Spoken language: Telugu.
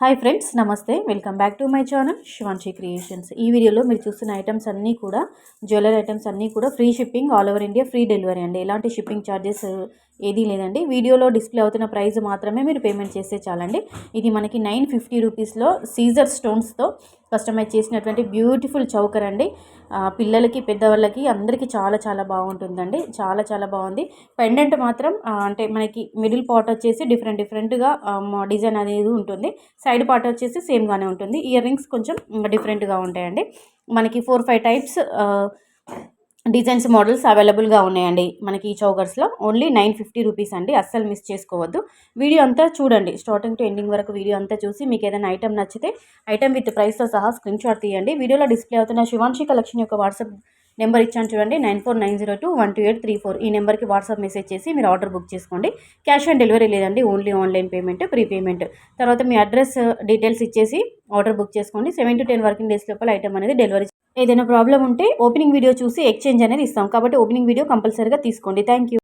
హాయ్ ఫ్రెండ్స్, నమస్తే. Welcome back to my channel Shivanshi creations. ఈ వీడియోలో మీరు చూస్తున్న ఐటమ్స్ అన్నీ కూడా జ్యువెలరీ ఐటమ్స్ అన్నీ కూడా free shipping, all over India free delivery అండి. ఎలాంటి షిప్పింగ్ ఛార్జెస్ ఏదీ లేదండి. వీడియోలో డిస్ప్లే అవుతున్న ప్రైస్ మాత్రమే మీరు పేమెంట్ చేస్తే చాలండి. ఇది మనకి 950 రూపీస్లో సీజర్ స్టోన్స్తో కస్టమైజ్ చేసినటువంటి బ్యూటిఫుల్ చౌకర్ అండి. పిల్లలకి, పెద్దవాళ్ళకి అందరికీ చాలా చాలా బాగుంటుందండి. చాలా చాలా బాగుంది. పెండెంట్ మాత్రం అంటే మనకి మిడిల్ పార్ట్ వచ్చేసి డిఫరెంట్గా డిజైన్ అనేది ఉంటుంది. సైడ్ పార్ట్ వచ్చేసి సేమ్గానే ఉంటుంది. ఇయర్ రింగ్స్ కొంచెం డిఫరెంట్గా ఉంటాయండి. మనకి 4-5 టైప్స్ డిజైన్స్, మోడల్స్ అవైలబుల్గా ఉన్నాయండి మనకి ఈ చౌకర్స్లో. ఓన్లీ 950 రూపీస్ అండి. అస్సలు మిస్ చేసుకోవద్దు. వీడియో అంతా చూడండి, స్టార్టింగ్ టు ఎండింగ్ వరకు వీడియో అంతా చూసి మీకు ఏదైనా ఐటమ్ నచ్చితే ఐటమ్ విత్ ప్రైస్తో సహా స్క్రీన్ షాట్ తీయండి. వీడియోలో డిస్ప్లే అవుతున్న శివాన్షి కలెక్షన్ యొక్క వాట్సాప్ నెంబర్ ఇచ్చాను చూడండి, 9490212834. ఈ నెంబర్కి వాట్సాప్ మెసేజ్ చేసి మీరు ఆర్డర్ బుక్ చేసుకోండి. క్యాష్ ఆన్ డెలివరీ లేదండి, only online payment, pre payment. తర్వాత మీ అడ్రస్ డీటెయిల్స్ ఇచ్చేసి ఆర్డర్ బుక్ చేసుకోండి. 7 to 10 వర్కింగ్ డేస్ లోపల ఐటమ్ అనేది డెలివరీ. ఏదైనా ప్రాబ్లం ఉంటే ఓపెనింగ్ వీడియో చూసి ఎక్స్చేంజ్ అనేది ఇస్తాం, కాబట్టి ఓపెనింగ్ వీడియో కంపల్సరీగా తీసుకోండి. Thank you.